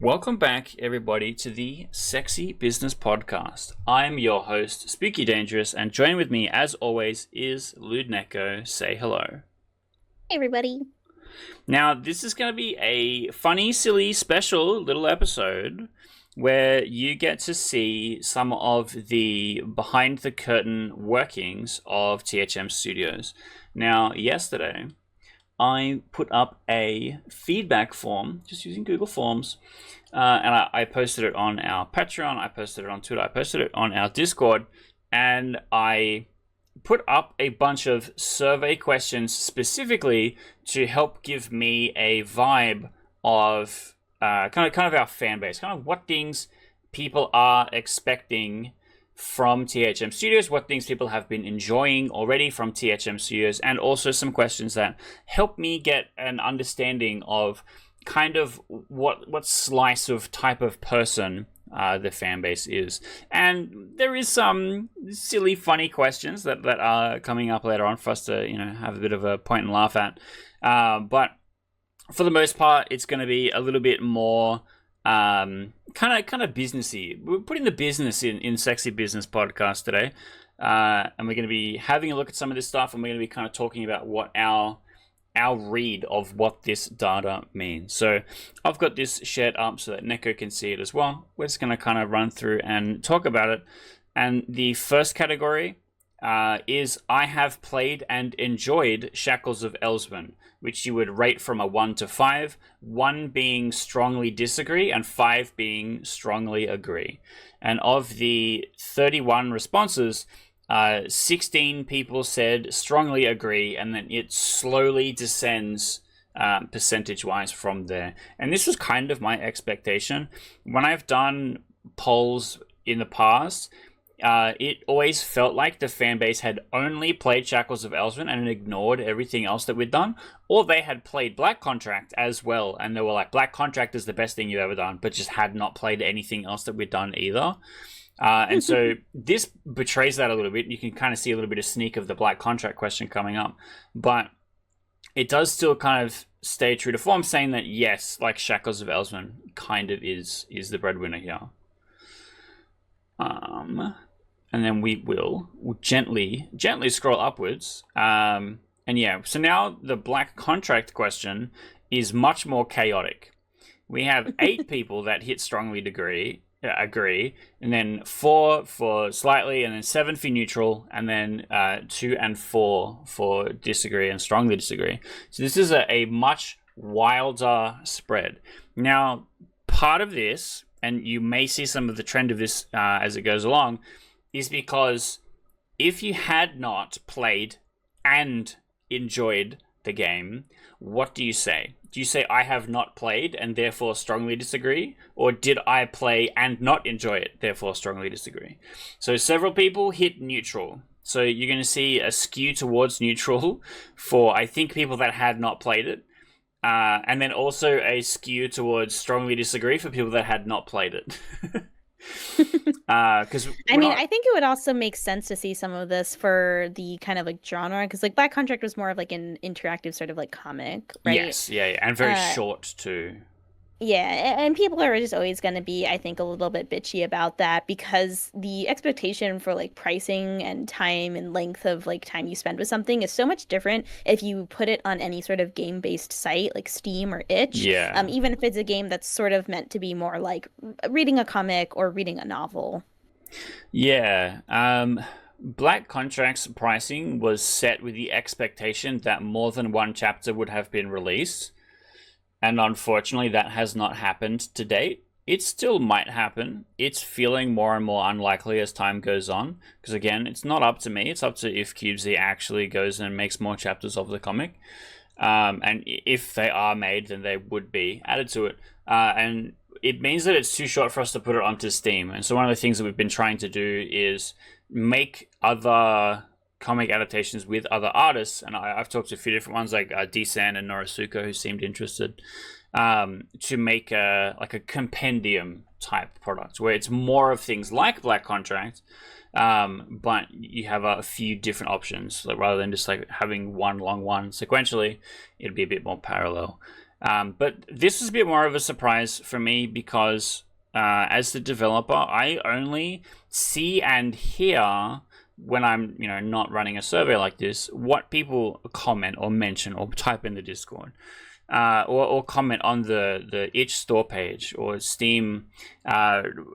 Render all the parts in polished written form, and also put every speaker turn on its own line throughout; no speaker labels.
Welcome back, everybody, to the Sexy Business Podcast. I'm your host, Spooky Dangerous, and joining with me, as always, is Lewd Neko. Say hello.
Hey, everybody.
Now, this is going to be a funny, silly, special little episode where you get to see some of the behind-the-curtain workings of THM Studios. Now, yesterday, I put up a feedback form, just using Google Forms, and I posted it on our Patreon, I posted it on Twitter, I posted it on our Discord, and I put up a bunch of survey questions specifically to help give me a vibe of kind of our fan base, kind of what things people are expecting from THM Studios, what things people have been enjoying already from THM Studios, and also some questions that help me get an understanding of kind of what slice of type of person the fan base is. And there is some silly, funny questions that are coming up later on for us to, have a bit of a point and laugh at. But for the most part, it's going to be a little bit more kind of businessy. We're putting the business in Sexy Business Podcast today, and we're going to be having a look at some of this stuff, and we're going to be kind of talking about what our read of what this data means. So I've got this shared up so that Neko can see it as well. We're just going to kind of run through and talk about it. And the first category is I have played and enjoyed Shackles of Elswyn, which you would rate from a 1 to 5, 1 being strongly disagree and 5 being strongly agree. And of the 31 responses, 16 people said strongly agree, and then it slowly descends percentage-wise from there. And this was kind of my expectation. When I've done polls in the past, it always felt like the fan base had only played Shackles of Elswyn and ignored everything else that we'd done, or they had played Black Contract as well, and they were like, Black Contract is the best thing you've ever done, but just had not played anything else that we'd done either. And so this betrays that a little bit. You can kind of see a little bit of sneak of the Black Contract question coming up, but it does still kind of stay true to form, saying that yes, like Shackles of Elswyn kind of is the breadwinner here. And then we'll gently scroll upwards. And yeah, so now the Black Contract question is much more chaotic. We have 8 people that hit strongly agree, and then 4 for slightly, and then 7 for neutral, and then 2 and 4 for disagree and strongly disagree. So this is a much wilder spread. Now, part of this, and you may see some of the trend of this as it goes along, is because if you had not played and enjoyed the game, what do you say? Do you say, I have not played and therefore strongly disagree? Or did I play and not enjoy it, therefore strongly disagree? So several people hit neutral. So you're going to see a skew towards neutral for, I think, people that had not played it. And then also a skew towards strongly disagree for people that had not played it. Because
I think it would also make sense to see some of this for the kind of like genre, because like Black Contract was more of like an interactive sort of like comic, right?
Yes, yeah, and very short too.
Yeah, and people are just always going to be, I think, a little bit bitchy about that, because the expectation for like pricing and time and length of like time you spend with something is so much different if you put it on any sort of game-based site like Steam or Itch.
Yeah.
Even if it's a game that's sort of meant to be more like reading a comic or reading a novel.
Yeah. Black Contract's pricing was set with the expectation that more than one chapter would have been released. And unfortunately, that has not happened to date. It still might happen. It's feeling more and more unlikely as time goes on. Because again, it's not up to me. It's up to if Cubesy actually goes and makes more chapters of the comic. And if they are made, then they would be added to it. And it means that it's too short for us to put it onto Steam. And so one of the things that we've been trying to do is make other comic adaptations with other artists, and I've talked to a few different ones like D-San and Norisuko who seemed interested, to make a compendium type product where it's more of things like Black Contract, but you have a few different options. Like rather than just like having one long one sequentially, it'd be a bit more parallel. But this was a bit more of a surprise for me because as the developer, I only see and hear when I'm, not running a survey like this, what people comment or mention or type in the Discord. Or comment on the itch store page or Steam,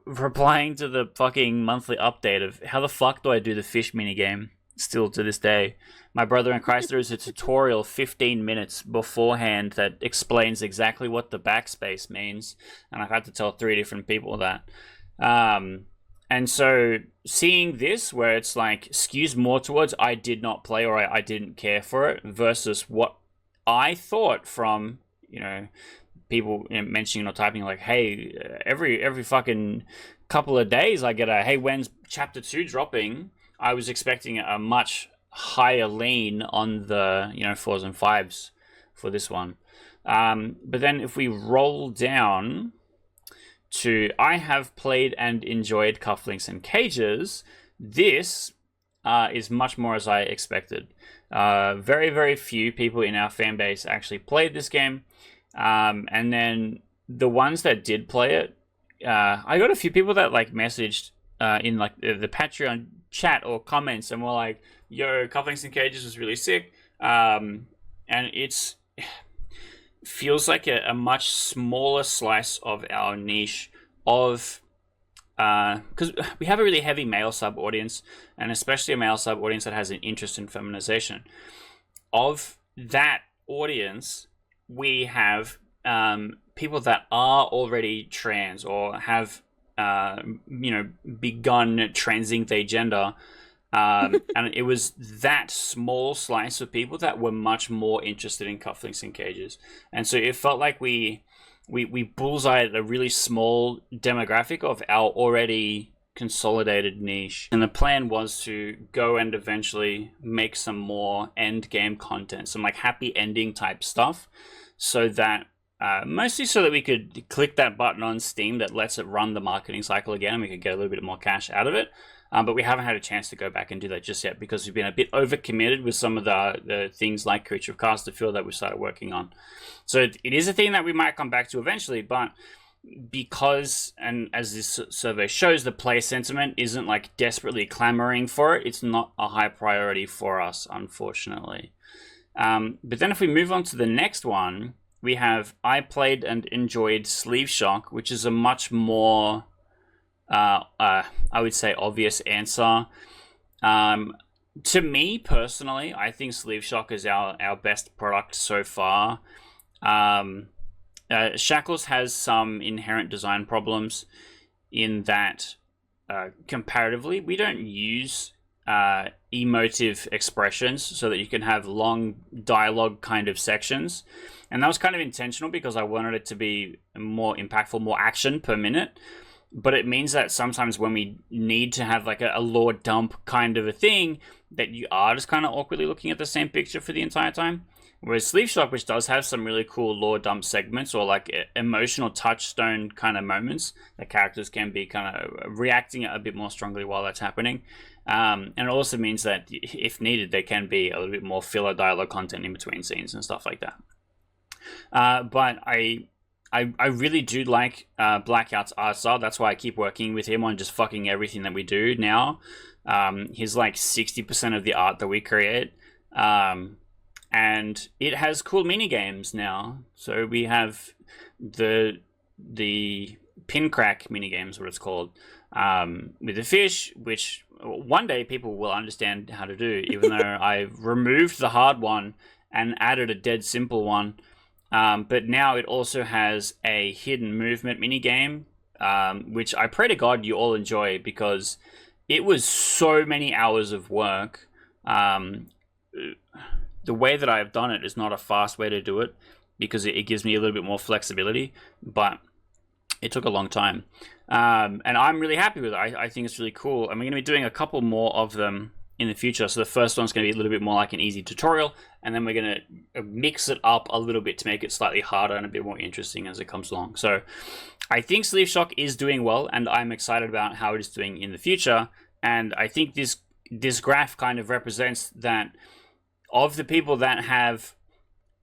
replying to the fucking monthly update of how the fuck do I do the fish minigame still to this day. My brother in Christ, there is a tutorial 15 minutes beforehand that explains exactly what the backspace means, and I've had to tell 3 different people that. And so seeing this, where it's like skews more towards I did not play or I didn't care for it, versus what I thought from, people mentioning or typing like, hey, every fucking couple of days I get a, hey, when's chapter 2 dropping? I was expecting a much higher lean on the, 4s and 5s for this one. But then if we roll down to I have played and enjoyed Cufflinks and Cages, this is much more as I expected. Very, very few people in our fan base actually played this game. And then the ones that did play it, I got a few people that like messaged in like the Patreon chat or comments and were like, yo, Cufflinks and Cages was really sick. And it's feels like a much smaller slice of our niche of because we have a really heavy male sub audience, and especially a male sub audience that has an interest in feminization. Of that audience, we have people that are already trans or have begun transing their gender, and it was that small slice of people that were much more interested in Cufflinks and Cages, and so it felt like we bullseyed a really small demographic of our already consolidated niche. And the plan was to go and eventually make some more end game content, some like happy ending type stuff, so that mostly so that we could click that button on Steam that lets it run the marketing cycle again and we could get a little bit more cash out of it. But we haven't had a chance to go back and do that just yet because we've been a bit overcommitted with some of the things like Creature of Casterfield that we started working on. So it is a thing that we might come back to eventually, but because, and as this survey shows, the player sentiment isn't like desperately clamoring for it, it's not a high priority for us, unfortunately. But then if we move on to the next one, we have I played and enjoyed Sleeve Shock, which is a much more I would say obvious answer. To me personally, I think Sleeve Shock is our best product so far. Shackles has some inherent design problems in that comparatively we don't use emotive expressions so that you can have long dialogue kind of sections, and that was kind of intentional because I wanted it to be more impactful, more action per minute. But it means that sometimes when we need to have like a lore dump kind of a thing, that you are just kind of awkwardly looking at the same picture for the entire time. Whereas Sleeve Shock, which does have some really cool lore dump segments or like emotional touchstone kind of moments, that characters can be kind of reacting a bit more strongly while that's happening. And it also means that if needed, there can be a little bit more filler dialogue content in between scenes and stuff like that. But I really do like Blackout's art style. That's why I keep working with him on just fucking everything that we do now. He's like 60% of the art that we create. And it has cool mini games now. So we have the pin crack mini games, what it's called, with the fish, which one day people will understand how to do, even though I've removed the hard one and added a dead simple one. But now it also has a hidden movement minigame, which I pray to God you all enjoy because it was so many hours of work. The way that I've done it is not a fast way to do it because it gives me a little bit more flexibility, but it took a long time. And I'm really happy with it. I think it's really cool. And we're going to be doing a couple more of them in the future. So the first one's going to be a little bit more like an easy tutorial, and then we're going to mix it up a little bit to make it slightly harder and a bit more interesting as it comes along. So I think Sleeve Shock is doing well, and I'm excited about how it is doing in the future. And I think this graph kind of represents that of the people that have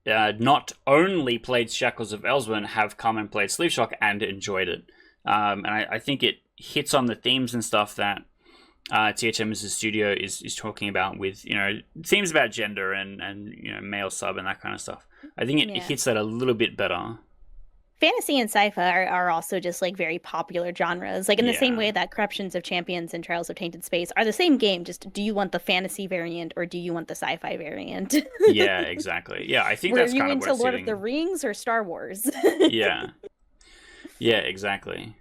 not only played Shackles of Elswyn have come and played Sleeve Shock and enjoyed it. And I think it hits on the themes and stuff that THM as a studio is talking about, with, you know, themes about gender and you know, male sub and that kind of stuff. I think it hits that a little bit better.
Fantasy and sci-fi are also just like very popular genres. Like in the same way that Corruptions of Champions and Trials of Tainted Space are the same game, just do you want the fantasy variant or do you want the sci-fi variant?
Yeah, exactly. Yeah, I think that's kind of what it's
into Lord
hitting.
of the Rings or Star Wars?
Yeah. Yeah, exactly.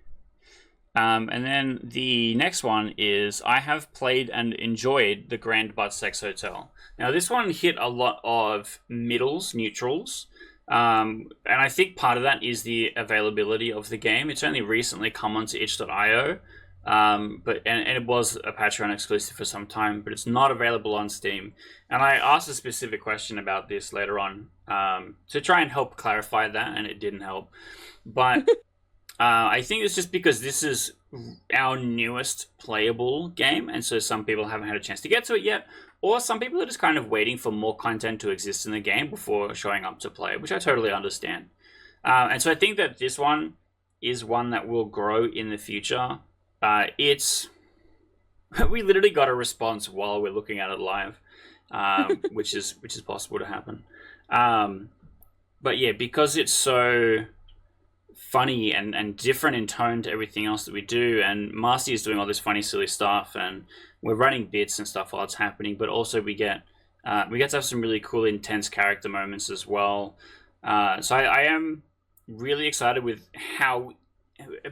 And then the next one is I have played and enjoyed the Grand Butt Sex Hotel. Now, this one hit a lot of middles, neutrals, and I think part of that is the availability of the game. It's only recently come onto itch.io, but it was a Patreon exclusive for some time, but it's not available on Steam. And I asked a specific question about this later on to try and help clarify that, and it didn't help. But I think it's just because this is our newest playable game, and so some people haven't had a chance to get to it yet, or some people are just kind of waiting for more content to exist in the game before showing up to play it, which I totally understand. And so I think that this one is one that will grow in the future. We literally got a response while we're looking at it live, which is possible to happen. But yeah, because it's so funny and different in tone to everything else that we do, and Marcy is doing all this funny, silly stuff, and we're running bits and stuff while it's happening, but also we get to have some really cool, intense character moments as well. So I am really excited with how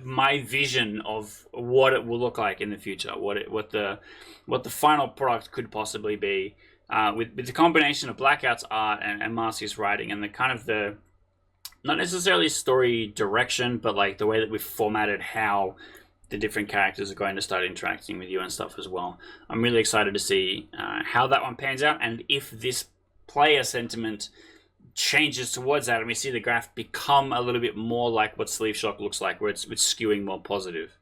my vision of what it will look like in the future, what the final product could possibly be, with the combination of Blackout's art and Marcy's writing, and the kind of the not necessarily story direction, but like the way that we've formatted how the different characters are going to start interacting with you and stuff as well. I'm really excited to see how that one pans out, and if this player sentiment changes towards that and we see the graph become a little bit more like what Sleeve Shock looks like, where it's skewing more positive.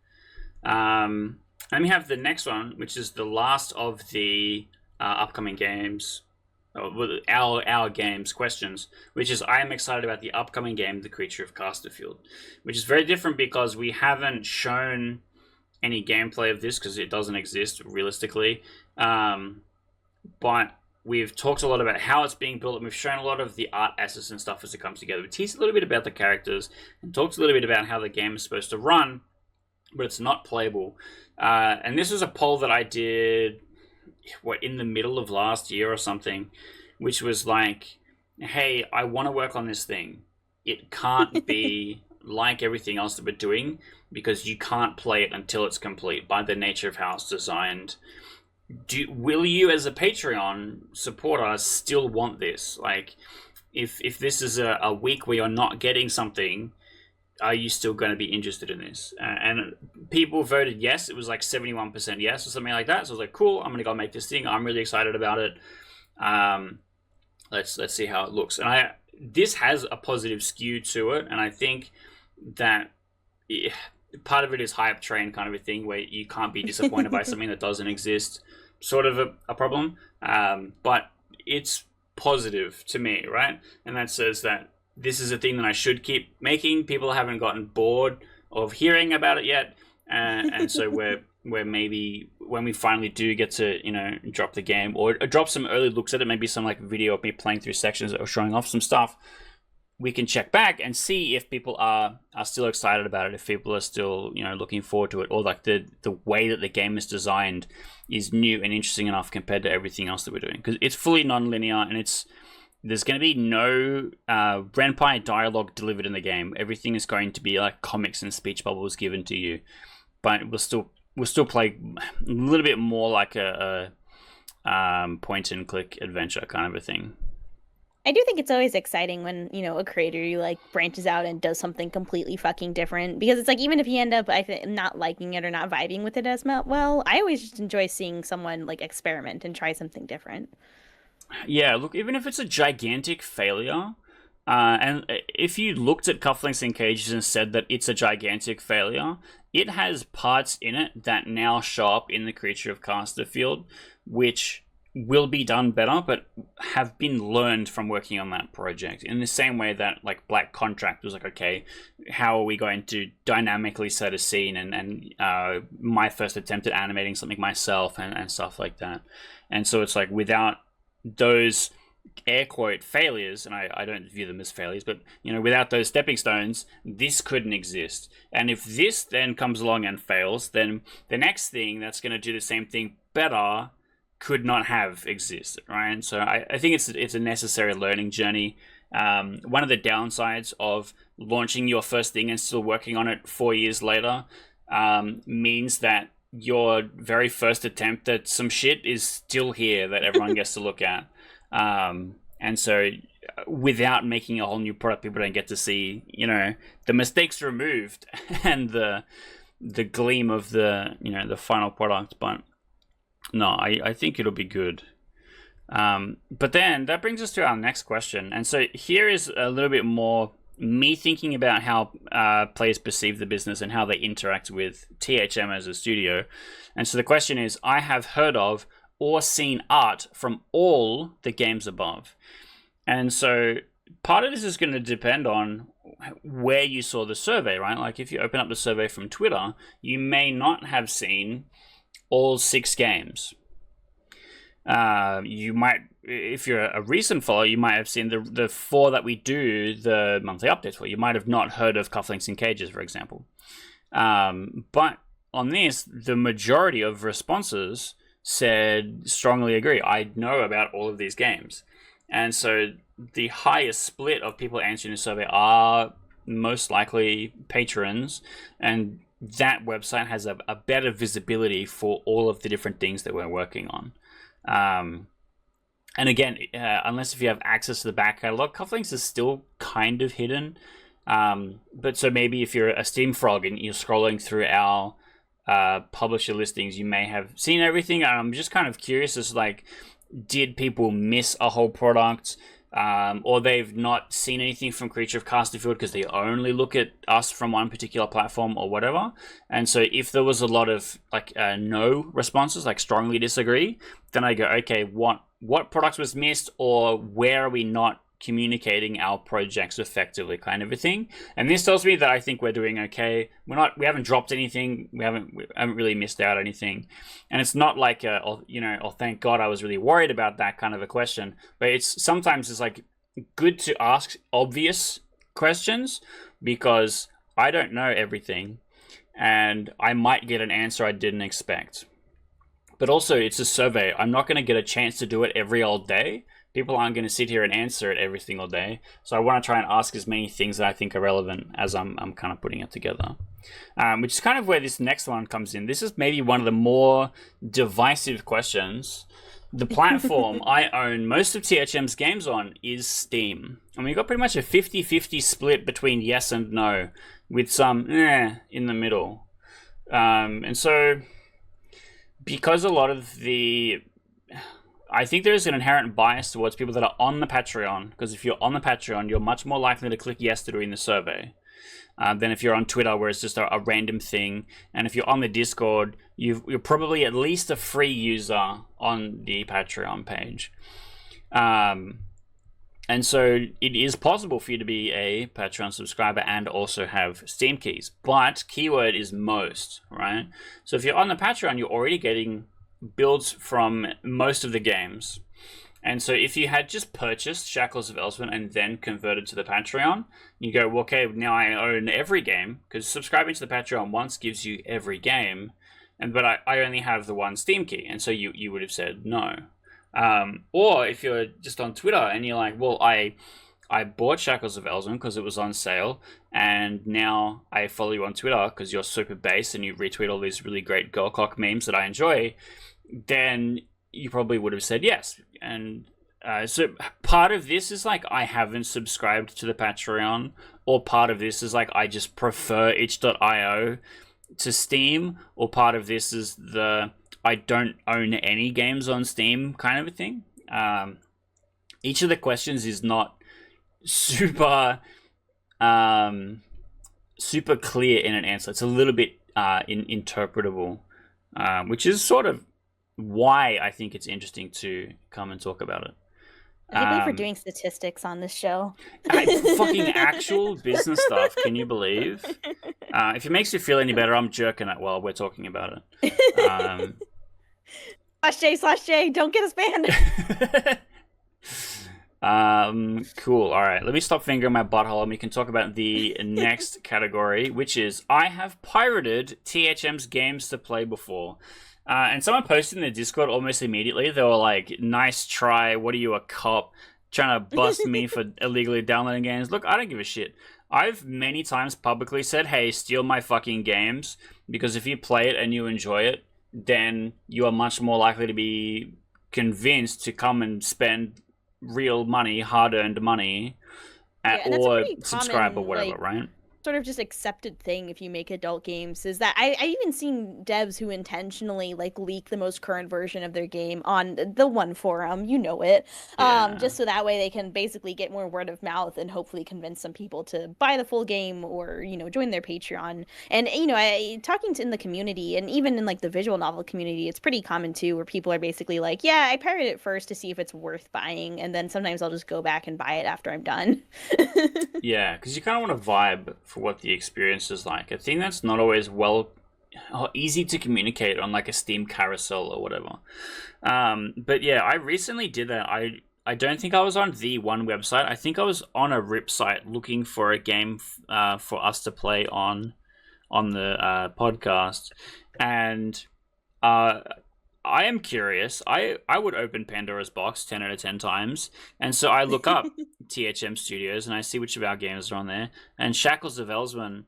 And we have the next one, which is the last of the upcoming games, our games questions, which is I am excited about the upcoming game, The Creature of Casterfield, which is very different because we haven't shown any gameplay of this because it doesn't exist realistically. But we've talked a lot about how it's being built, and we've shown a lot of the art assets and stuff as it comes together. We teased a little bit about the characters and talked a little bit about how the game is supposed to run, but it's not playable. And this was a poll that I did in the middle of last year or something, which was like, hey, I want to work on this thing. It can't be like everything else that we're doing because you can't play it until it's complete by the nature of how it's designed. Will you, as a Patreon supporter, still want this? Like, if this is a week where you're not getting something, are you still going to be interested in this? And people voted yes. It was like 71% yes or something like that. So I was like, cool, I'm going to go make this thing. I'm really excited about it. Let's see how it looks. And this has a positive skew to it. And I think that part of it is hype train kind of a thing where you can't be disappointed by something that doesn't exist. Sort of a problem. But it's positive to me, right? And that says that this is a thing that I should keep making. People haven't gotten bored of hearing about it yet, and so we're maybe when we finally do get to drop the game or drop some early looks at it, maybe some like video of me playing through sections or showing off some stuff, we can check back and see if people are still excited about it, if people are still looking forward to it, or like the way that the game is designed is new and interesting enough compared to everything else that we're doing, because it's fully non-linear and there's going to be no Renpai dialogue delivered in the game. Everything is going to be like comics and speech bubbles given to you, but we'll still play a little bit more like a point and click adventure kind of a thing.
I do think it's always exciting when, a creator like branches out and does something completely fucking different, because it's like, even if you end up not liking it or not vibing with it as well, I always just enjoy seeing someone like experiment and try something different.
Yeah, look, even if it's a gigantic failure, and if you looked at Cufflinks and Cages and said that it's a gigantic failure, it has parts in it that now show up in the Creature of Casterfield, which will be done better, but have been learned from working on that project. In the same way that like Black Contract was like, okay, how are we going to dynamically set a scene, and my first attempt at animating something myself and stuff like that. And so it's like without those air quote failures, and I don't view them as failures, but without those stepping stones, this couldn't exist. And if this then comes along and fails, then the next thing that's going to do the same thing better could not have existed, right? So I think it's a necessary learning journey. One of the downsides of launching your first thing and still working on it 4 years later means that your very first attempt at some shit is still here that everyone gets to look at. And so without making a whole new product, people don't get to see, the mistakes removed and the gleam of the final product. But no, I think it'll be good. But then that brings us to our next question. And so here is a little bit more me thinking about how players perceive the business and how they interact with THM as a studio. And so the question is, I have heard of or seen art from all the games above. And so part of this is going to depend on where you saw the survey, right? Like if you open up the survey from Twitter, you may not have seen all 6 games. You might, if you're a recent follower, you might have seen the 4 that we do the monthly updates for. You might have not heard of Cufflinks and Cages, for example. But on this, the majority of responses said strongly agree. I know about all of these games. And so the highest split of people answering the survey are most likely patrons, and that website has a better visibility for all of the different things that we're working on. And again, unless if you have access to the back catalog, Cufflinks is still kind of hidden. But so maybe if you're a Steam Frog and you're scrolling through our publisher listings, you may have seen everything. I'm just kind of curious as like, did people miss a whole product? Or they've not seen anything from Creature of Casterfield because they only look at us from one particular platform or whatever. And so if there was a lot of like no responses, like strongly disagree, then I go, okay, what products was missed, or where are we not communicating our projects effectively, kind of a thing. And this tells me that I think we're doing okay. We haven't dropped anything. We haven't really missed out anything. And it's not like oh thank God I was really worried about that kind of a question. But sometimes it's like good to ask obvious questions, because I don't know everything and I might get an answer I didn't expect. But also it's a survey. I'm not going to get a chance to do it every old day. People aren't going to sit here and answer it every single day. So I want to try and ask as many things that I think are relevant as I'm kind of putting it together. Which is kind of where this next one comes in. This is maybe one of the more divisive questions. The platform I own most of THM's games on is Steam. And we've got pretty much a 50-50 split between yes and no, with some in the middle. And so because a lot of I think there's an inherent bias towards people that are on the Patreon, because if you're on the Patreon, you're much more likely to click yes to doing the survey than if you're on Twitter, where it's just a random thing. And if you're on the Discord, you're probably at least a free user on the Patreon page. And so it is possible for you to be a Patreon subscriber and also have Steam keys. But keyword is most, right? So if you're on the Patreon, you're already getting builds from most of the games. And so if you had just purchased Shackles of Elswyn and then converted to the Patreon, you go, well, okay, now I own every game, because subscribing to the Patreon once gives you every game, but I only have the one Steam key. And so you would have said no. Or if you're just on Twitter and you're like, well, I bought Shackles of Elswyn because it was on sale, and now I follow you on Twitter because you're super base and you retweet all these really great girl cock memes that I enjoy, then you probably would have said yes. And so part of this is like I haven't subscribed to the Patreon, or part of this is like I just prefer itch.io to Steam, or part of this is I don't own any games on Steam kind of a thing. Each of the questions is not super clear in an answer. It's a little bit interpretable, which is sort of why I think it's interesting to come and talk about it.
I can't believe we're doing statistics on this show.
Fucking actual business stuff. Can you believe? If it makes you feel any better, I'm jerking it while we're talking about it.
/J, don't get us banned.
Cool. All right. Let me stop fingering my butthole and we can talk about the next category, which is I have pirated THM's games to play before. And someone posted in the Discord almost immediately. They were like, nice try. What are you, a cop? Trying to bust me for illegally downloading games. Look, I don't give a shit. I've many times publicly said, hey, steal my fucking games. Because if you play it and you enjoy it, then you are much more likely to be convinced to come and spend real money, hard-earned money, or subscribe or whatever, right?
Sort of just accepted thing if you make adult games is that I even seen devs who intentionally like leak the most current version of their game on the one forum, you know it, just so that way they can basically get more word of mouth and hopefully convince some people to buy the full game or, you know, join their Patreon. And, you know, talking to in the community and even in like the visual novel community, it's pretty common too, where people are basically like, yeah, I pirated it first to see if it's worth buying. And then sometimes I'll just go back and buy it after I'm done.
Yeah, because you kind of want to vibe for what the experience is like. I think that's not always easy to communicate on like a Steam carousel or whatever. But yeah, I recently did that. I don't think I was on the one website. I think I was on a RIP site looking for a game for us to play on the podcast, and I am curious. I would open Pandora's box 10 out of 10 times. And so I look up THM Studios and I see which of our games are on there. And Shackles of Elswyn,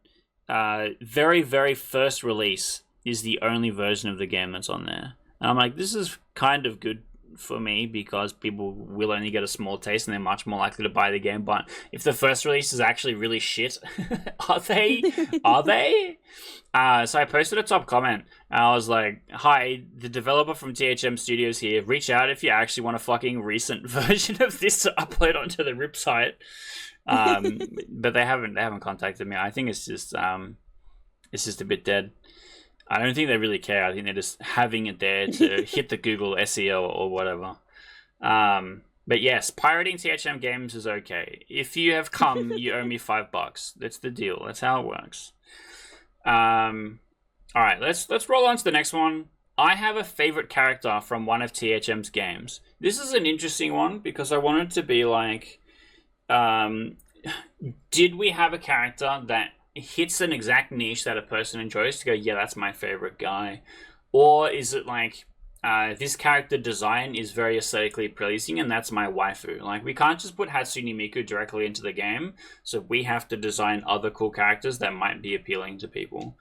very, very first release is the only version of the game that's on there. And I'm like, this is kind of good for me because people will only get a small taste and they're much more likely to buy the game. But if the first release is actually really shit, are they? Are they? So I posted a top comment and I was like, hi, the developer from THM Studios here. Reach out if you actually want a fucking recent version of this to upload onto the RIP site. But they haven't contacted me. I think it's just a bit dead. I don't think they really care. I think they're just having it there to hit the Google SEO or whatever. But yes, pirating THM games is okay. If you have come, you owe me $5. That's the deal. That's how it works. All right, let's roll on to the next one. I have a favorite character from one of THM's games. This is an interesting one because I wanted to be like, did we have a character that hits an exact niche that a person enjoys to go, yeah, that's my favorite guy? Or is it like, this character design is very aesthetically pleasing and that's my waifu? Like, we can't just put Hatsune Miku directly into the game, so we have to design other cool characters that might be appealing to people.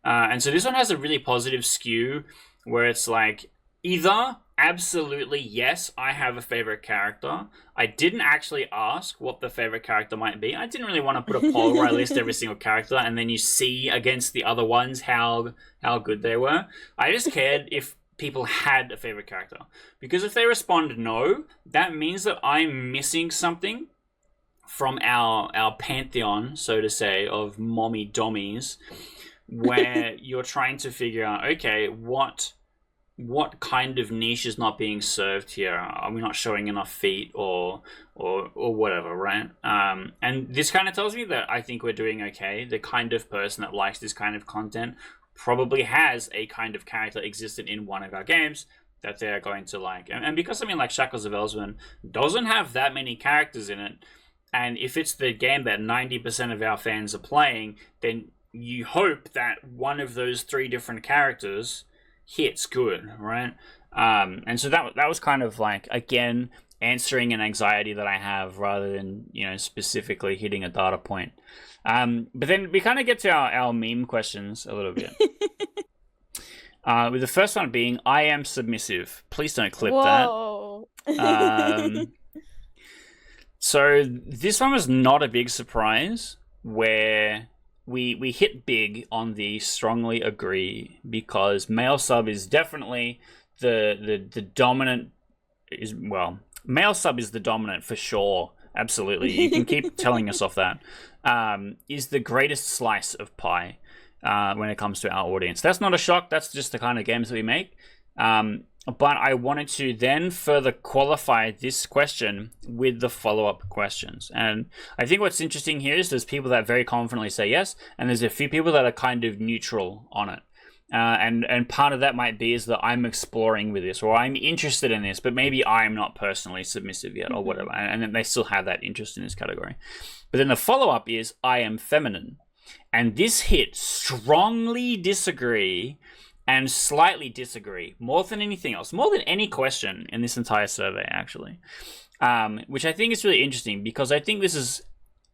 And so this one has a really positive skew where it's like, either absolutely yes, I have a favorite character. I didn't actually ask what the favorite character might be. I didn't really want to put a poll where I list every single character and then you see against the other ones how good they were. I just cared if people had a favorite character, because if they respond no, that means that I'm missing something from our pantheon, so to say, of mommy dommies, where you're trying to figure out, okay, what kind of niche is not being served here? Are we not showing enough feet or whatever, right? And this kind of tells me that I think we're doing okay. The kind of person that likes this kind of content probably has a kind of character existed in one of our games that they're going to like. And because, I mean, like Shackles of Elswyn doesn't have that many characters in it, and if it's the game that 90% of our fans are playing, then you hope that one of those 3 different characters hits good, right? And so that was kind of like, again, answering an anxiety that I have rather than, you know, specifically hitting a data point. But then we kind of get to our meme questions a little bit. With the first one being, I am submissive. Please don't clip
Whoa.
that. So this one was not a big surprise, where we hit big on the strongly agree, because male sub is definitely the dominant. Male sub is the dominant for sure. Absolutely. You can keep telling yourself that. Is the greatest slice of pie when it comes to our audience. That's not a shock. That's just the kind of games that we make. but I wanted to then further qualify this question with the follow-up questions. And I think what's interesting here is there's people that very confidently say yes, and there's a few people that are kind of neutral on it. And part of that might be is that I'm exploring with this, or I'm interested in this, but maybe I'm not personally submissive yet, or whatever. And then they still have that interest in this category. But then the follow-up is I am feminine. And this hit strongly disagree and slightly disagree more than anything else, more than any question in this entire survey, actually, which I think is really interesting, because I think this is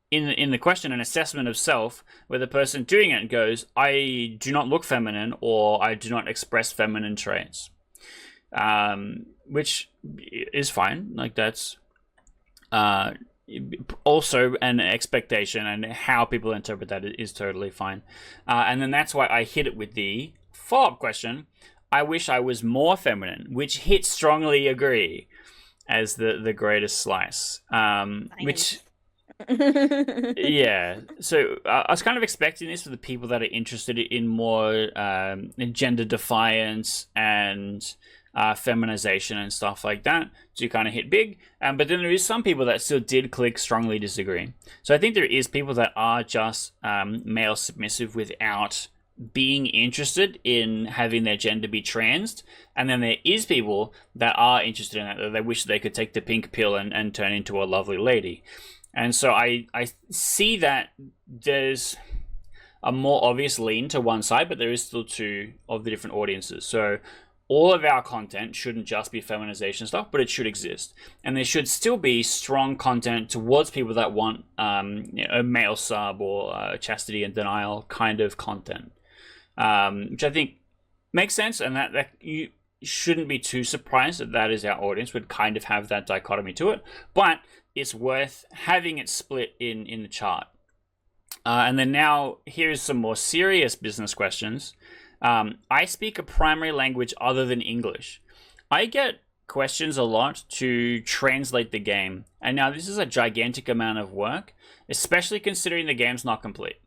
in the question an assessment of self, where the person doing it goes, I do not look feminine, or I do not express feminine traits, which is fine. Like, that's also an expectation, and how people interpret that is totally fine. And then that's why I hit it with the follow-up question, I wish I was more feminine, which hit strongly agree as the greatest slice. Which, yeah. So I was kind of expecting this for the people that are interested in more gender defiance and feminization and stuff like that to kind of hit big. But then there is some people that still did click strongly disagree. So I think there is people that are just male submissive without being interested in having their gender be transed, and then there is people that are interested in it, that they wish they could take the pink pill and turn into a lovely lady. And so I see that there's a more obvious lean to one side, but there is still two of the different audiences. So all of our content shouldn't just be feminization stuff, but it should exist. And there should still be strong content towards people that want a male sub or chastity and denial kind of content. Which I think makes sense, and that you shouldn't be too surprised that is our audience, would kind of have that dichotomy to it, but it's worth having it split in the chart. And then now here's some more serious business questions. I speak a primary language other than English. I get questions a lot to translate the game, and now this is a gigantic amount of work, especially considering the game's not complete.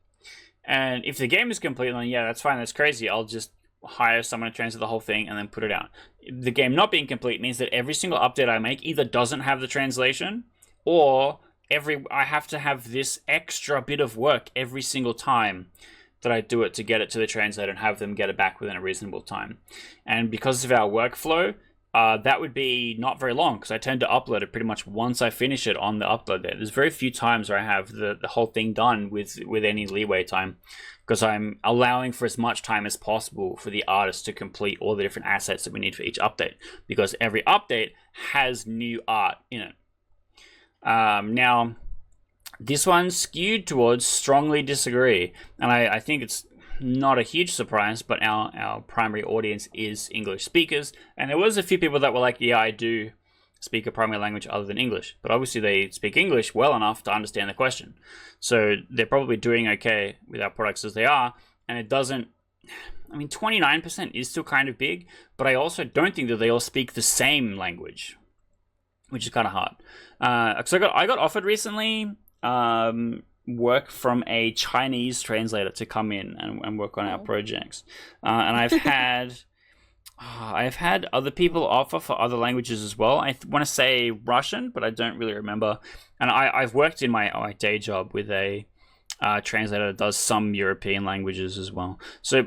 And if the game is complete, then yeah, that's fine, that's crazy. I'll just hire someone to translate the whole thing and then put it out. The game not being complete means that every single update I make either doesn't have the translation, or I have to have this extra bit of work every single time that I do it to get it to the translator and have them get it back within a reasonable time. And because of our workflow, that would be not very long, because I tend to upload it pretty much once I finish it on the upload there. There's very few times where I have the whole thing done with any leeway time, because I'm allowing for as much time as possible for the artist to complete all the different assets that we need for each update, because every update has new art in it. Now, this one's skewed towards strongly disagree, and I think it's not a huge surprise, but our primary audience is English speakers, and there was a few people that were like, yeah, I do speak a primary language other than English, but obviously they speak English well enough to understand the question, so they're probably doing okay with our products as they are. And it doesn't, I mean, 29% is still kind of big, but I also don't think that they all speak the same language, which is kind of hard. So I got offered recently work from a Chinese translator to come in and work on our projects, and I've had other people offer for other languages as well. I want to say Russian, but I don't really remember. And I've worked in my day job with a translator that does some European languages as well. So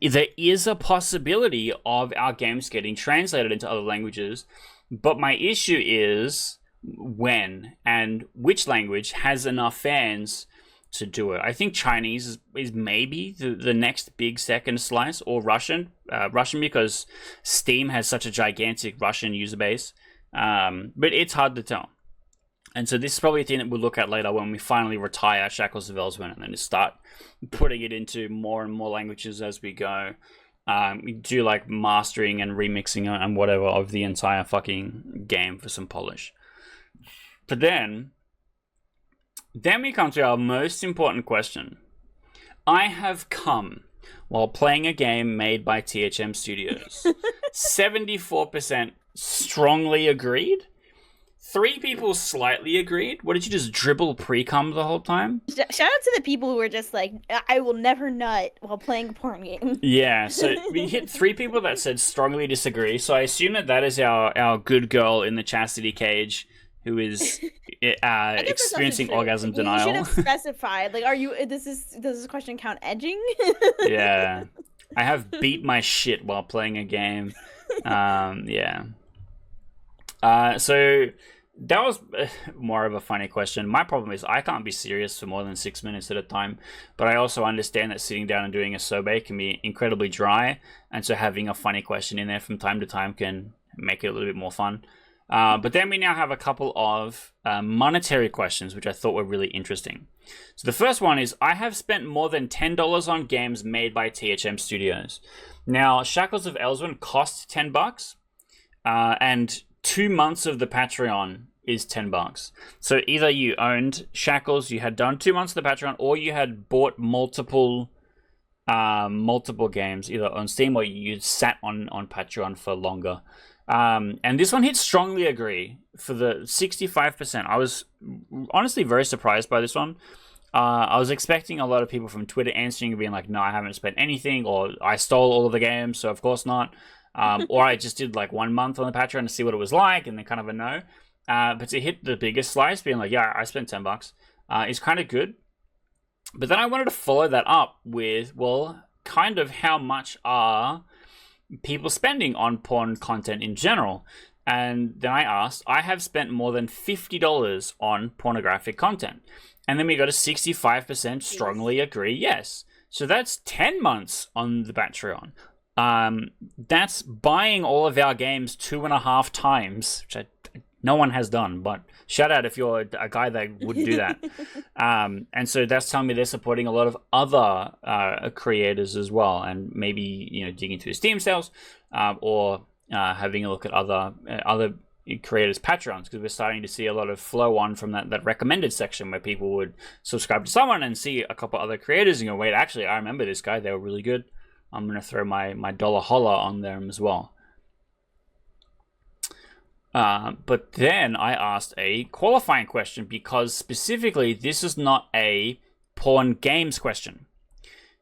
there is a possibility of our games getting translated into other languages, but my issue is when and which language has enough fans to do it. I think Chinese is maybe the next big second slice, or Russian because Steam has such a gigantic Russian user base, but it's hard to tell. And so this is probably a thing that we'll look at later when we finally retire Shackles of Elsewhere, and then just start putting it into more and more languages as we go. We do like mastering and remixing and whatever of the entire fucking game for some polish. But then we come to our most important question. I have come while playing a game made by THM Studios. 74% strongly agreed. 3 people slightly agreed. What, did you just dribble pre-cum the whole time?
Shout out to the people who were just like, I will never nut while playing a porn game.
Yeah, so we hit 3 people that said strongly disagree. So I assume that is our good girl in the chastity cage who is experiencing orgasm denial.
You should have specified. Like, are you? Does this question count edging?
Yeah, I have beat my shit while playing a game. Yeah. So that was more of a funny question. My problem is I can't be serious for more than 6 minutes at a time, but I also understand that sitting down and doing a survey can be incredibly dry, and so having a funny question in there from time to time can make it a little bit more fun. But then we now have a couple of monetary questions, which I thought were really interesting. So the first one is, I have spent more than $10 on games made by THM Studios. Now, Shackles of Elswyn cost $10, and 2 months of the Patreon is $10. So either you owned Shackles, you had done 2 months of the Patreon, or you had bought multiple games, either on Steam or you sat on Patreon for longer. And this one hit strongly agree for the 65%. I was honestly very surprised by this one. I was expecting a lot of people from Twitter answering and being like, no, I haven't spent anything, or I stole all of the games, so of course not. Or I just did like 1 month on the Patreon to see what it was like, and then kind of a no. But to hit the biggest slice, being like, yeah, I spent $10, is kind of good. But then I wanted to follow that up with, well, kind of how much are people spending on porn content in general? And then I asked, I have spent more than $50 on pornographic content. And then we got a 65% strongly agree yes. So that's 10 months on the Patreon. That's buying all of our games 2.5 times, which no one has done, but shout out if you're a guy that would do that. And so that's telling me they're supporting a lot of other creators as well, and maybe digging through Steam sales, or having a look at other creators' Patreons, because we're starting to see a lot of flow on from that recommended section where people would subscribe to someone and see a couple other creators and go, wait, actually, I remember this guy, they were really good. I'm going to throw my dollar holla on them as well. But then I asked a qualifying question, because specifically this is not a porn games question.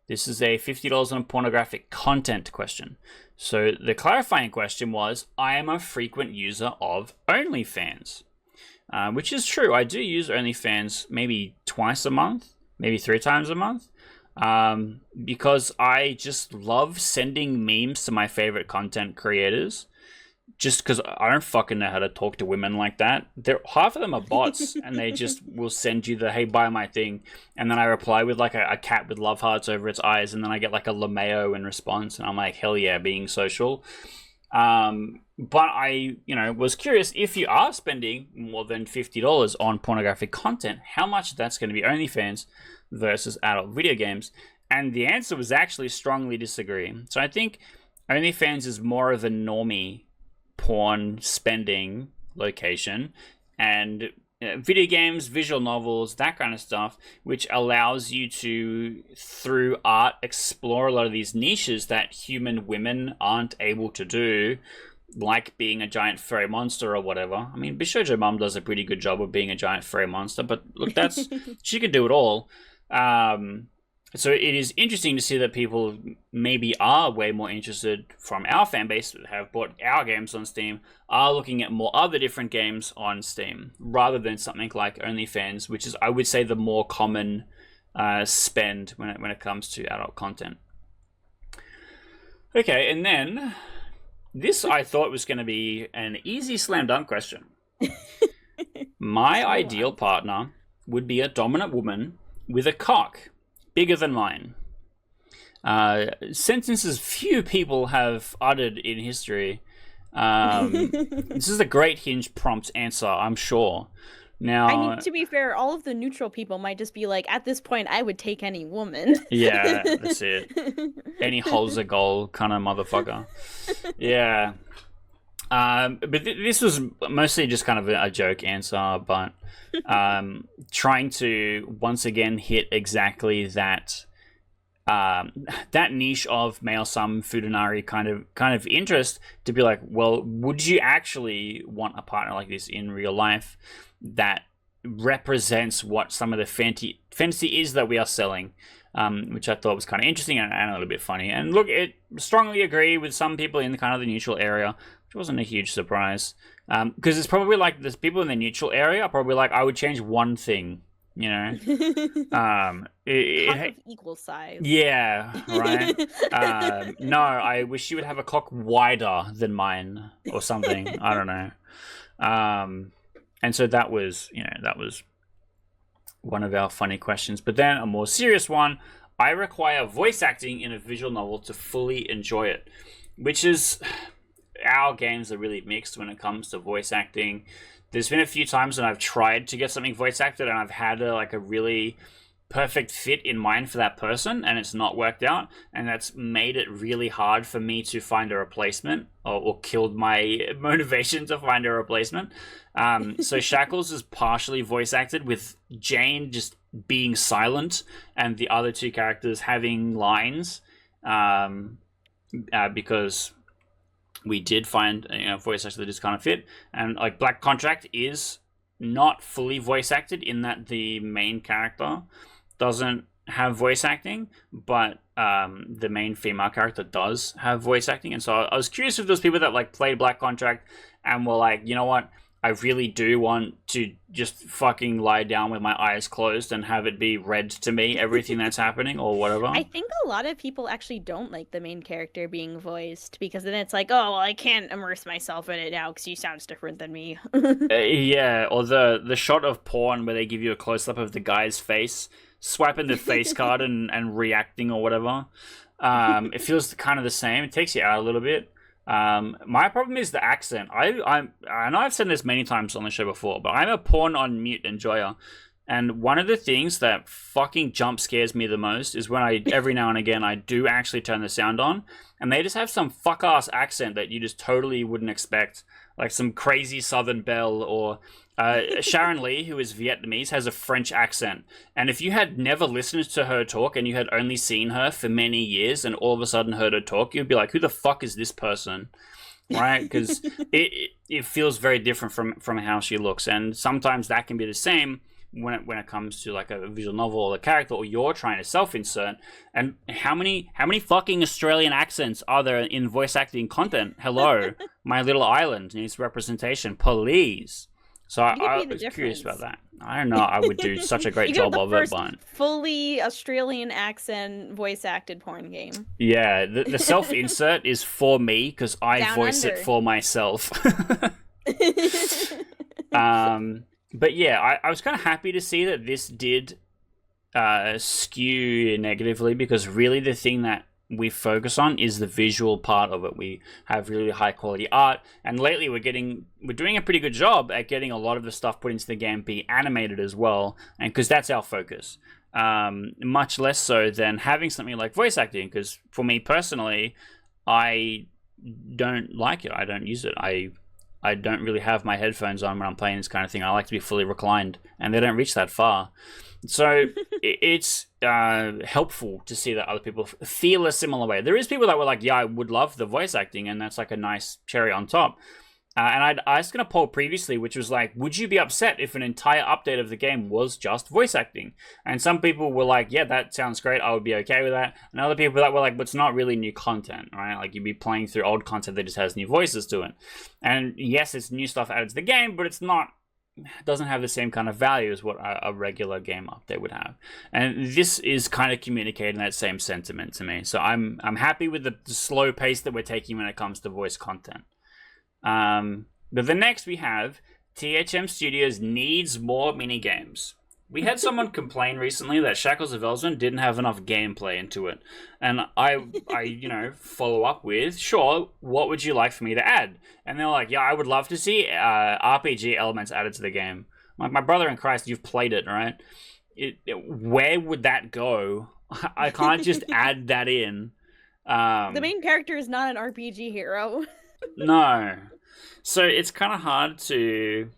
This is a $50 on pornographic content question. So the clarifying question was, I am a frequent user of OnlyFans, which is true. I do use OnlyFans maybe twice a month, maybe 3 times a month. Because I just love sending memes to my favorite content creators, just because I don't fucking know how to talk to women like that. Half of them are bots, and they just will send you the, hey, buy my thing, and then I reply with like a cat with love hearts over its eyes, and then I get like a LMAO in response, and I'm like, hell yeah, being social. But I, was curious, if you are spending more than $50 on pornographic content, how much that's going to be OnlyFans versus adult video games. And the answer was actually strongly disagree. So I think OnlyFans is more of a normie porn spending location, and video games, visual novels, that kind of stuff, which allows you to, through art, explore a lot of these niches that human women aren't able to do, like being a giant furry monster or whatever. I mean, Bishojo Mom does a pretty good job of being a giant furry monster, but look, she can do it all. So it is interesting to see that people maybe are way more interested, from our fan base that have bought our games on Steam, are looking at more other different games on Steam, rather than something like OnlyFans, which is, I would say, the more common spend when it comes to adult content. Okay, and then this I thought was going to be an easy slam dunk question. My ideal partner would be a dominant woman with a cock bigger than mine. Sentences few people have uttered in history. This is a great Hinge prompt answer, I'm sure. Now,
I mean, to be fair, all of the neutral people might just be like, at this point, I would take any woman.
Yeah, that's it. Any hole's a goal kind of motherfucker. Yeah. But this was mostly just kind of a joke answer, but trying to once again hit exactly that that niche of male sum futanari kind of interest to be like, well, would you actually want a partner like this in real life that represents what some of the fantasy is that we are selling, which I thought was kind of interesting and a little bit funny. And look, it strongly agree with some people in the kind of the neutral area, which wasn't a huge surprise, because it's probably like there's people in the neutral area are probably like, I would change one thing. You know,
Cock of equal size.
Yeah, right. No, I wish you would have a cock wider than mine or something. I don't know. And so that was one of our funny questions. But then a more serious one: I require voice acting in a visual novel to fully enjoy it, which is our games are really mixed when it comes to voice acting. There's been a few times when I've tried to get something voice acted and I've had a really perfect fit in mind for that person and it's not worked out, and that's made it really hard for me to find a replacement or killed my motivation to find a replacement. So Shackles is partially voice acted with Jane just being silent and the other two characters having lines, because we did find voice actor that just kind of fit. And like Black Contract is not fully voice acted in that the main character doesn't have voice acting, but the main female character does have voice acting. And so I was curious if those people that like played Black Contract and were like, you know what, I really do want to just fucking lie down with my eyes closed and have it be read to me, everything that's happening or whatever.
I think a lot of people actually don't like the main character being voiced because then it's like, oh, well, I can't immerse myself in it now because he sounds different than me.
Yeah, or the shot of porn where they give you a close-up of the guy's face, swiping the face card and reacting or whatever. It feels kind of the same. It takes you out a little bit. My problem is the accent. I know I've said this many times on the show before, but I'm a porn on mute enjoyer. And one of the things that fucking jump scares me the most is when every now and again, I do actually turn the sound on and they just have some fuck ass accent that you just totally wouldn't expect. Like some crazy Southern belle or Sharon Lee, who is Vietnamese, has a French accent. And if you had never listened to her talk and you had only seen her for many years and all of a sudden heard her talk, you'd be like, who the fuck is this person? Right? Because it feels very different from how she looks. And sometimes that can be the same when it comes to like a visual novel or a character, or you're trying to self-insert. And how many fucking Australian accents are there in voice acting content? Hello, My Little Island needs representation, please. So I was curious about that. I don't know. I would do such a great job of it, but
fully Australian accent voice acted porn game.
Yeah, the self-insert is for me because I voice it for myself. But yeah, I was kind of happy to see that this did skew negatively, because really the thing that we focus on is the visual part of it. We have really high quality art, and lately we're doing a pretty good job at getting a lot of the stuff put into the game be animated as well, and because that's our focus. Much less so than having something like voice acting, because for me personally, I don't like it. I don't use it. I don't really have my headphones on when I'm playing this kind of thing. I like to be fully reclined, and they don't reach that far. So it's helpful to see that other people feel a similar way. There is people that were like, yeah, I would love the voice acting, and that's like a nice cherry on top. And I asked in a poll previously, which was like, would you be upset if an entire update of the game was just voice acting? And some people were like, yeah, that sounds great. I would be okay with that. And other people that were like, but it's not really new content, right? Like you'd be playing through old content that just has new voices to it. And yes, it's new stuff added to the game, but it doesn't have the same kind of value as what a regular game update would have. And this is kind of communicating that same sentiment to me. So I'm happy with the slow pace that we're taking when it comes to voice content. But the next we have THM Studios needs more minigames. We had someone complain recently that Shackles of Elswyn didn't have enough gameplay into it. And I follow up with, sure, what would you like for me to add? And they're like, yeah, I would love to see RPG elements added to the game. Like, my brother in Christ, you've played it, right? Where would that go? I can't just add that in.
The main character is not an RPG hero.
No. So it's kind of hard to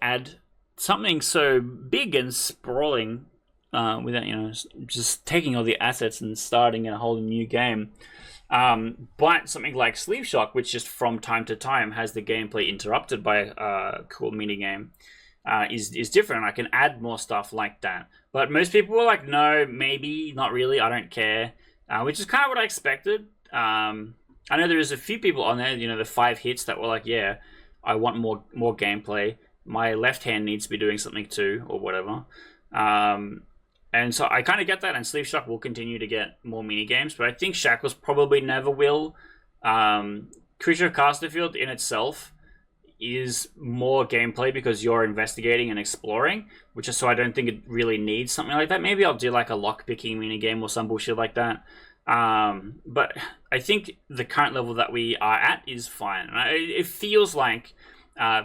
add something so big and sprawling without just taking all the assets and starting a whole new game. But something like Sleeve Shock, which just from time to time has the gameplay interrupted by a cool mini game, is different. I can add more stuff like that. But most people were like, no, maybe, not really, I don't care, which is kind of what I expected. I know there is a few people on there, the 5 hits that were like, yeah, I want more gameplay. My left hand needs to be doing something too, or whatever. And so I kind of get that, and Sleeve Shock will continue to get more mini games, but I think Shackles probably never will. Creature of Casterfield in itself is more gameplay because you're investigating and exploring, which is so I don't think it really needs something like that. Maybe I'll do like a lock-picking minigame or some bullshit like that. But I think the current level that we are at is fine. It feels like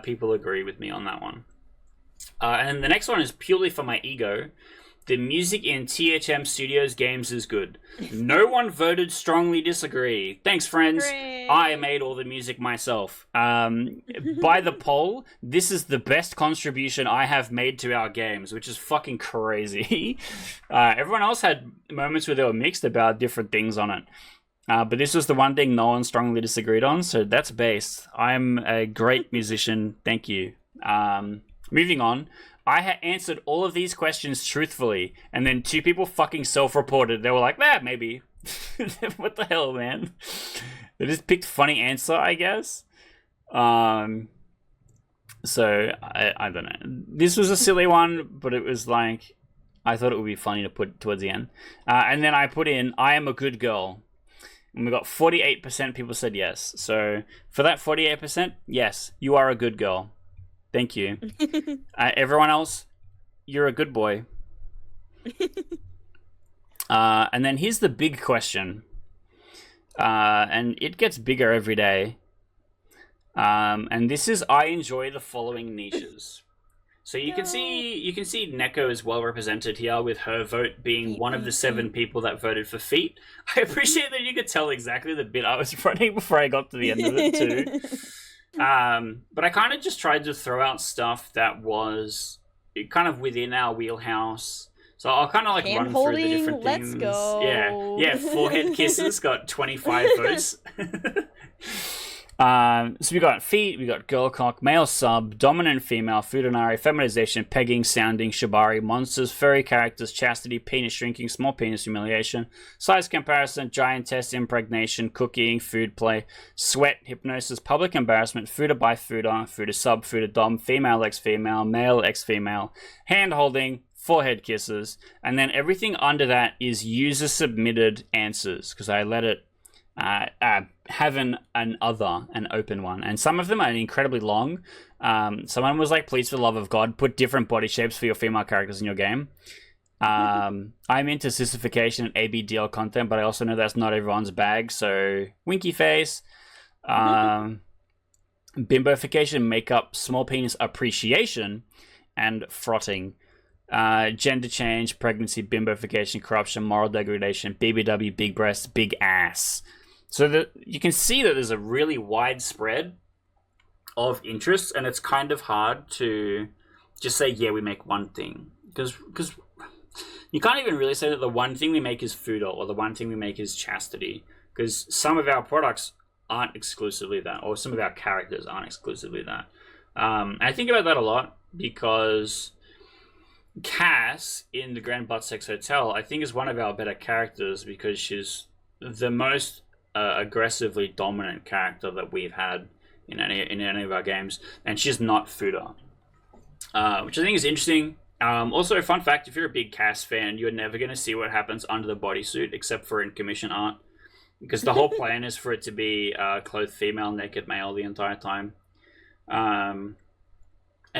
people agree with me on that one. And the next one is purely for my ego. The music in THM Studios games is good. No one voted strongly disagree. Thanks, friends.
Hooray.
I made all the music myself. By the poll, this is the best contribution I have made to our games, which is fucking crazy. Everyone else had moments where they were mixed about different things on it. But this was the one thing no one strongly disagreed on, so that's based. I'm a great musician. Thank you. Moving on. I had answered all of these questions truthfully, and then 2 people fucking self-reported. They were like, maybe. What the hell, man? They just picked funny answer, I guess. So, I don't know. This was a silly one, but it was like, I thought it would be funny to put towards the end. And then I put in, I am a good girl. And we got 48% people said yes. So, for that 48%, yes, you are a good girl. Thank you. Everyone else, you're a good boy. And then here's the big question. And it gets bigger every day. And this is, I enjoy the following niches. So you can see Neko is well represented here, with her vote being one of the 7 people that voted for feet. I appreciate that you could tell exactly the bit I was running before I got to the end of it too. But I kind of just tried to throw out stuff that was kind of within our wheelhouse. So I'll kind of like run through the different things.
Let's go.
Yeah. Forehead kisses got 25 votes. So we got feet, we got girl cock, male sub, dominant female, futanari, feminization, pegging, sounding, shibari, monsters, furry characters, chastity, penis shrinking, small penis humiliation, size comparison, giantess, impregnation, cooking, food play, sweat, hypnosis, public embarrassment, fooder by fooder, fooder sub, fooder dom, female ex female, male ex female, hand holding, forehead kisses, and then everything under that is user submitted answers, because I let it have an open one, and some of them are incredibly long. Someone was like, please for the love of God, put different body shapes for your female characters in your game. I'm into sissification and ABDL content, but I also know that's not everyone's bag, so winky face. Bimbofication, makeup, small penis appreciation, and frotting. Gender change, pregnancy, bimbofication, corruption, moral degradation, BBW, big breasts, big ass. So that you can see that there's a really wide spread of interests, and it's kind of hard to just say, yeah, we make one thing. Because you can't even really say that the one thing we make is food, or the one thing we make is chastity. Because some of our products aren't exclusively that, or some of our characters aren't exclusively that. I think about that a lot, because Cass in the Grand Butt Sex Hotel, I think, is one of our better characters, because she's the most aggressively dominant character that we've had in any of our games, and she's not fooder, which I think is interesting. Also, fun fact: if you're a big Cass fan, you're never going to see what happens under the bodysuit except for in commission art, because the whole plan is for it to be clothed female, naked male the entire time. And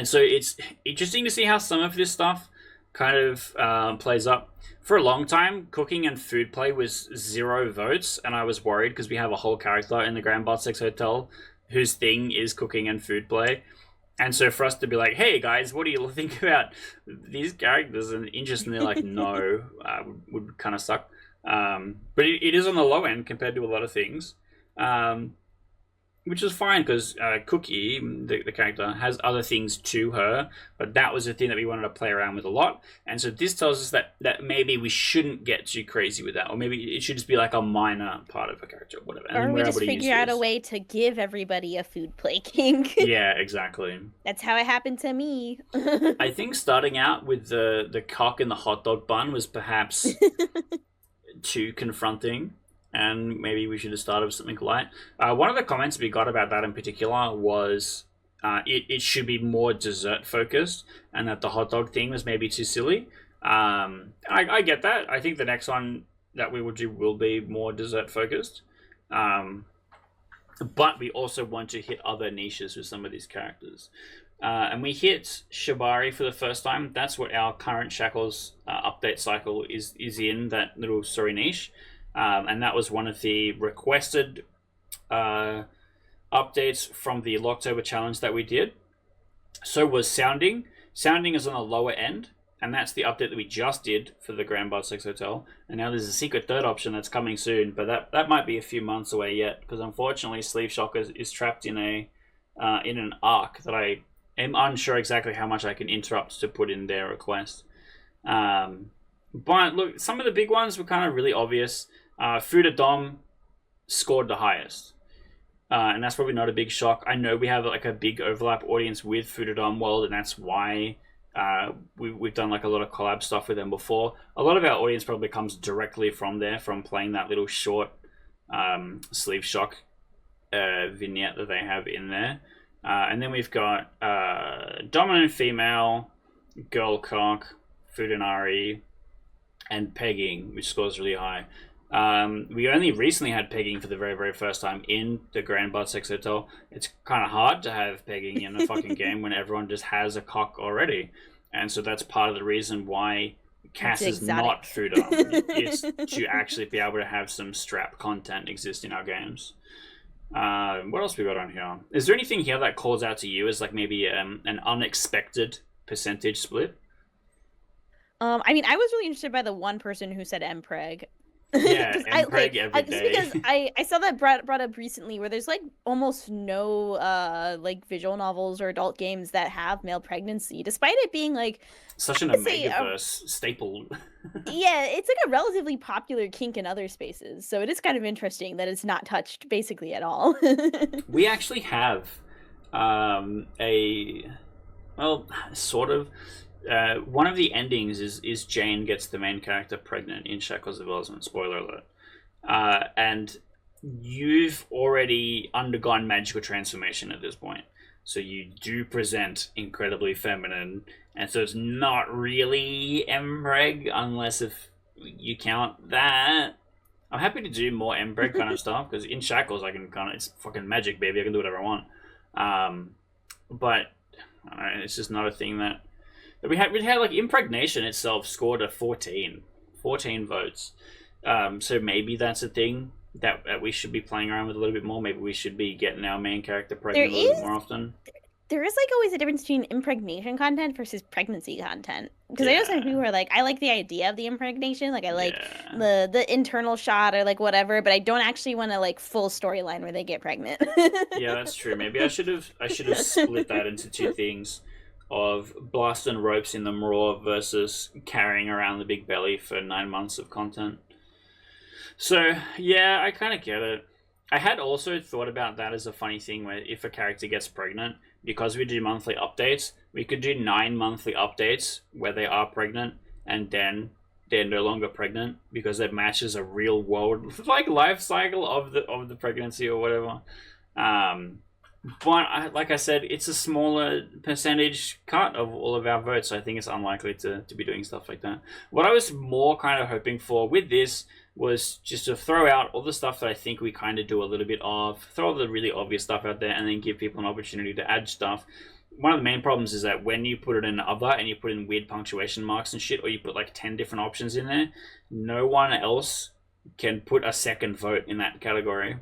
so it's interesting to see how some of this stuff kind of plays up. For a long time, cooking and food play was 0 votes, and I was worried because we have a whole character in the Grand Butt Sex Hotel whose thing is cooking and food play. And so for us to be like, hey guys, what do you think about these characters and interest? And they're like, no, would kind of suck. But it is on the low end compared to a lot of things. which is fine because Cookie, the character, has other things to her, but that was the thing that we wanted to play around with a lot. And so this tells us that maybe we shouldn't get too crazy with that, or maybe it should just be like a minor part of a character or whatever. And
Or
then
we
we're
just
able to use
figure out a
this.
way to give everybody a food plating.
Yeah, exactly.
That's how it happened to me.
I think starting out with the cock and the hot dog bun was perhaps too confronting, and maybe we should have started with something light. One of the comments we got about that in particular was it should be more dessert focused, and that the hot dog thing was maybe too silly. I get that. I think the next one that we will do will be more dessert focused. But we also want to hit other niches with some of these characters. And we hit Shibari for the first time. That's what our current Shackles update cycle is in, that little story niche. And that was one of the requested updates from the Locktober challenge that we did. So was Sounding. Sounding is on the lower end, and that's the update that we just did for the Grand Bud Sex Hotel. And now there's a secret third option that's coming soon, but that might be a few months away yet, because unfortunately Sleeve Shock is trapped in an arc that I am unsure exactly how much I can interrupt to put in their request. But look, some of the big ones were kind of really obvious. Fuda Dom scored the highest. And that's probably not a big shock. I know we have like a big overlap audience with Fuda Dom World, and that's why we've done like a lot of collab stuff with them before. A lot of our audience probably comes directly from there, from playing that little short Sleeve Shock vignette that they have in there. And then we've got Dominant Female, Girl Cock, Fudanari, and Pegging, which scores really high. We only recently had Pegging for the very, very first time in the Grand Bud Sex Hotel. It's kind of hard to have Pegging in a fucking game when everyone just has a cock already. And so that's part of the reason why Cass is not Fuda. It's to actually be able to have some strap content exist in our games. What else we got on here? Is there anything here that calls out to you as like maybe an unexpected percentage split?
I mean, I was really interested by the one person who said Mpreg.
Yeah, Mpreg every day.
Just because I saw that brought up recently, where there's like almost no like visual novels or adult games that have male pregnancy, despite it being like
such an Omegaverse staple.
Yeah, it's like a relatively popular kink in other spaces, so it is kind of interesting that it's not touched basically at all.
We actually have sort of. One of the endings is Jane gets the main character pregnant in Shackles of Development. Spoiler alert. And you've already undergone magical transformation at this point. So you do present incredibly feminine. And so it's not really Mpreg, unless if you count that. I'm happy to do more Mpreg kind of stuff, because in Shackles I can kind of, it's fucking magic, baby. I can do whatever I want. But I don't know, it's just not a thing that we had like Impregnation itself scored a 14 votes. So maybe that's a thing that we should be playing around with a little bit more. Maybe we should be getting our main character pregnant a little bit more often.
There is like always a difference between impregnation content versus pregnancy content. Because I know some people are like, I like the idea of the impregnation, like I like the internal shot or like whatever, but I don't actually want to like full storyline where they get pregnant.
Yeah, that's true. Maybe I should have split that into two things. Of blast and ropes in them raw versus carrying around the big belly for 9 months of content. So, yeah, I kind of get it. I had also thought about that as a funny thing, where if a character gets pregnant, because we do monthly updates, we could do 9 monthly updates where they are pregnant, and then they're no longer pregnant, because it matches a real world like life cycle of the pregnancy or whatever. But like I said, it's a smaller percentage cut of all of our votes, so I think it's unlikely to be doing stuff like that. What I was more kind of hoping for with this was just to throw out all the stuff that I think we kind of do a little bit of, throw all the really obvious stuff out there, and then give people an opportunity to add stuff. One of the main problems is that when you put it in other and you put in weird punctuation marks and shit, or you put like 10 different options in there, no one else can put a second vote in that category.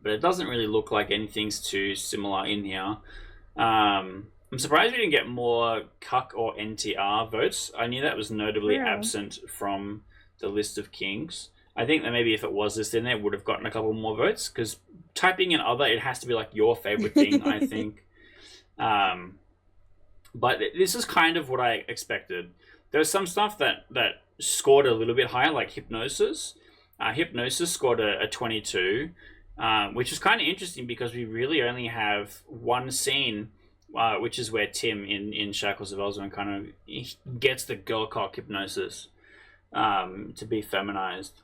But it doesn't really look like anything's too similar in here. I'm surprised we didn't get more Cuck or NTR votes. I knew that was notably absent from the list of kings. I think that maybe if it was listed in there, it would have gotten a couple more votes, because typing in other, it has to be like your favorite thing, I think. But this is kind of what I expected. There's some stuff that scored a little bit higher, like Hypnosis. Hypnosis scored a 22, which is kind of interesting because we really only have one scene, which is where Tim in Shackles of Elzevin kind of gets the girl cock hypnosis to be feminized.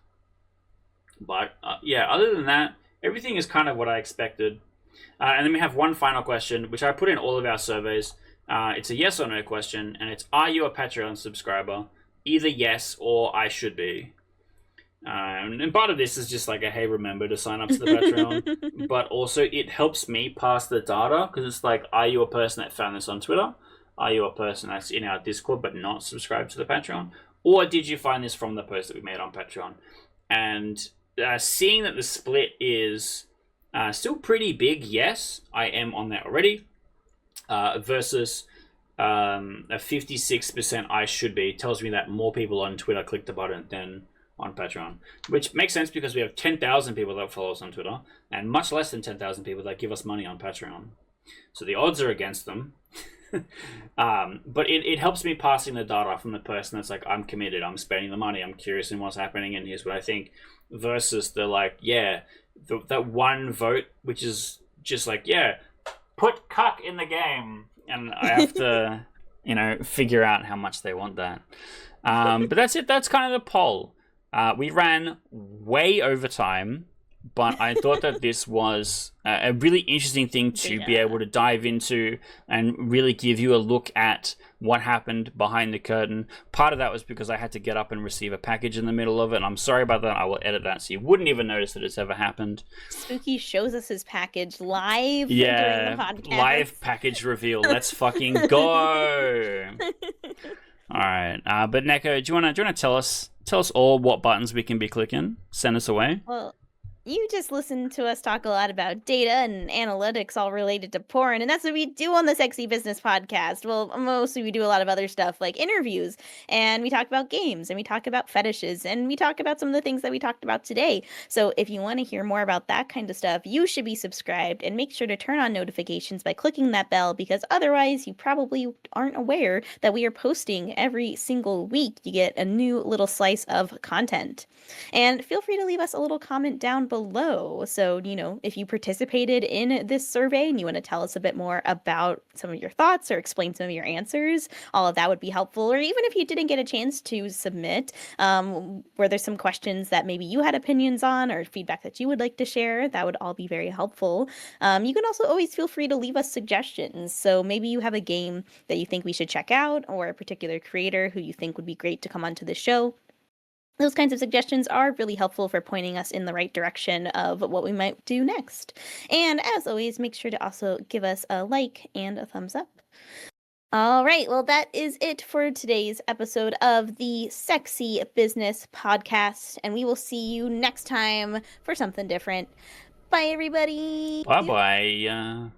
But yeah, other than that, everything is kind of what I expected. And then we have one final question, which I put in all of our surveys. It's a yes or no question, and it's, are you a Patreon subscriber? Either yes or I should be. And part of this is just like a, hey, remember to sign up to the Patreon. But also it helps me pass the data, because it's like, are you a person that found this on Twitter? Are you a person that's in our Discord but not subscribed to the Patreon? Or did you find this from the post that we made on Patreon? And seeing that the split is still pretty big, yes, I am on that already, versus a 56% I should be, tells me that more people on Twitter clicked the button than on Patreon, which makes sense because we have 10,000 people that follow us on Twitter and much less than 10,000 people that give us money on Patreon. So the odds are against them. But it helps me passing the data from the person that's like, I'm committed, I'm spending the money, I'm curious in what's happening, and here's what I think, versus the like, yeah, that one vote, which is just like, yeah, put cuck in the game, and I have to, figure out how much they want that. But that's it. That's kind of the poll. We ran way over time, but I thought that this was a really interesting thing to be able to dive into and really give you a look at what happened behind the curtain. Part of that was because I had to get up and receive a package in the middle of it, and I'm sorry about that. I will edit that so you wouldn't even notice that it's ever happened.
Spooky shows us his package live during the podcast.
Live package reveal. Let's fucking go. All right, but Neko, do you want to tell us all what buttons we can be clicking? Send us away.
Well, you just listened to us talk a lot about data and analytics all related to porn, and that's what we do on the Sexy Business Podcast. Well, mostly we do a lot of other stuff like interviews, and we talk about games, and we talk about fetishes, and we talk about some of the things that we talked about today. So if you want to hear more about that kind of stuff, you should be subscribed, and make sure to turn on notifications by clicking that bell, because otherwise you probably aren't aware that we are posting every single week. You get a new little slice of content. And feel free to leave us a little comment down below. So, if you participated in this survey and you want to tell us a bit more about some of your thoughts or explain some of your answers, all of that would be helpful. Or even if you didn't get a chance to submit, were there some questions that maybe you had opinions on or feedback that you would like to share, that would all be very helpful. You can also always feel free to leave us suggestions. So maybe you have a game that you think we should check out, or a particular creator who you think would be great to come onto the show. Those kinds of suggestions are really helpful for pointing us in the right direction of what we might do next. And as always, make sure to also give us a like and a thumbs up. All right, well, that is it for today's episode of the Sexy Business Podcast, and we will see you next time for something different. Bye, everybody.
Bye-bye.